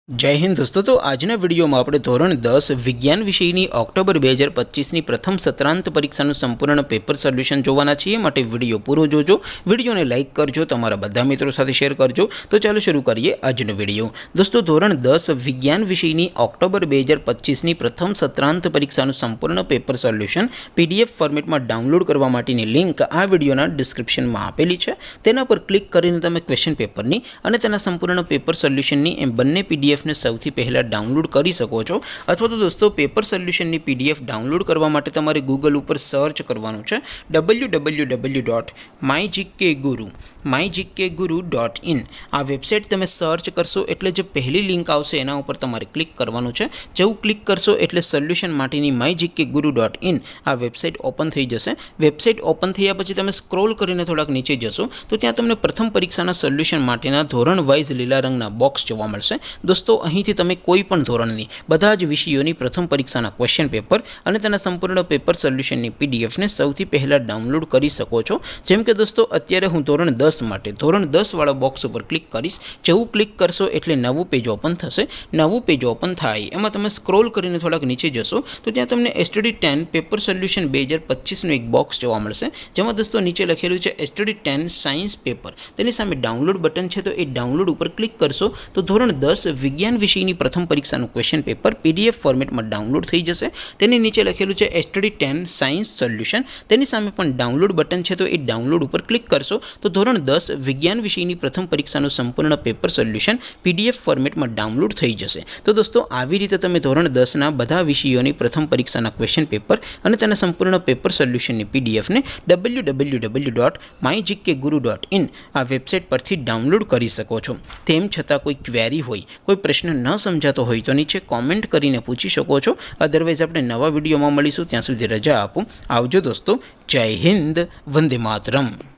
जय हिंद दोस्तों। तो आजना विडियो में આપણે ધોરણ 10 વિજ્ઞાન વિષયની ઓક્ટોબર 2025ની પ્રથમ સત્રાંત પરીક્ષાનું સંપૂર્ણ પેપર સોલ્યુશન જોવાના છીએ। માટે વિડિયો પૂરો જોજો, વિડિયોને લાઈક કરજો, તમારા બધા મિત્રો સાથે શેર કરજો। તો ચાલો શરૂ કરીએ આજનો વિડિયો। દોસ્તો ધોરણ 10 વિજ્ઞાન વિષયની ઓક્ટોબર 2025ની પ્રથમ સત્રાંત પરીક્ષાનું સંપૂર્ણ પેપર સોલ્યુશન પીડીએફ ફોર્મેટમાં ડાઉનલોડ કરવા માટેની લિંક આ વિડિયોના ડિસ્ક્રિપ્શનમાં આપેલી છે। તેના પર ક્લિક કરીને તમે ક્વેશ્ચન પેપરની અને તેના સંપૂર્ણ પેપર સોલ્યુશનની એમ બંને પીડીએફ ने સૌથી પહેલા ડાઉનલોડ કરી શકો છો। અથવા તો દોસ્તો પેપર સોલ્યુશનની પીડીએફ ડાઉનલોડ કરવા માટે તમારે ગૂગલ ઉપર સર્ચ કરવાનું છે www.mygkguru.in। આ વેબસાઇટ તમે સર્ચ કરશો એટલે જે પહેલી લિંક આવશે એના ઉપર તમારે ક્લિક કરવાનું છે। જેવું ક્લિક કરશો એટલે સોલ્યુશન માટેની mygkguru.in આ વેબસાઇટ ઓપન થઈ જશે। વેબસાઇટ ઓપન થયા પછી તમે સ્ક્રોલ કરીને થોડાક નીચે જશો તો ત્યાં તમને પ્રથમ પરીક્ષાના સોલ્યુશન માટેના ધોરણ વાઇઝ લીલા રંગના બોક્સ જોવા મળશે। दोस्तों અહીંથી તમે કોઈ પણ ધોરણની બધા જ વિષયોની પ્રથમ પરીક્ષાના ક્વેશ્ચન પેપર અને તેના સંપૂર્ણ પેપર સોલ્યુશનની પીડીએફ ને સૌથી પહેલા ડાઉનલોડ કરી શકો છો। જેમ કે દોસ્તો અત્યારે હું ધોરણ 10 માટે ધોરણ 10 વાળા બોક્સ ઉપર ક્લિક કરીશ। જેવું ક્લિક કરશો એટલે નવું પેજ ઓપન થશે। નવું પેજ ઓપન થાય એમાં તમે સ્ક્રોલ કરીને થોડાક નીચે જશો તો ત્યાં તમને STD10 પેપર સોલ્યુશન 2025 નું એક બોક્સ જોવા મળશે। જેમાં દોસ્તો નીચે લખેલું છે STD10 સાયન્સ પેપર। તેની સામે ડાઉનલોડ બટન છે તો એ ડાઉનલોડ ઉપર ક્લિક કરશો તો ધોરણ 10 વિજ્ઞાન વિષયની પ્રથમ પરીક્ષાનું ક્વેશ્ચન પેપર પીડીએફ ફોર્મેટમાં ડાઉનલોડ થઈ જશે। તેની નીચે લખેલું છે STD10 સાયન્સ સોલ્યુશન। તેની સામે પણ ડાઉનલોડ બટન છે તો એ ડાઉનલોડ ઉપર ક્લિક કરશો તો ધોરણ 10 વિજ્ઞાન વિષયની પ્રથમ પરીક્ષાનું સંપૂર્ણ પેપર સોલ્યુશન પીડીએફ ફોર્મેટમાં ડાઉનલોડ થઈ જશે। તો દોસ્તો આવી રીતે તમે ધોરણ 10ના બધા વિષયોની પ્રથમ પરીક્ષાના ક્વેશ્ચન પેપર અને તેના સંપૂર્ણ પેપર સોલ્યુશનની પીડીએફને www.mygkguru.in આ વેબસાઇટ પરથી ડાઉનલોડ કરી શકો છો। તેમ છતાં કોઈ ક્વેરી હોય, કોઈ प्रश्न न समझातो होय तो नीचे कॉमेंट करीने पूछी शको छो। अदरवाइज आपणे नवा विडियो में मळीशुं, त्यां सुधी रजा आपो। आवजो दोस्तों। जय हिंद, वंदे मातरम।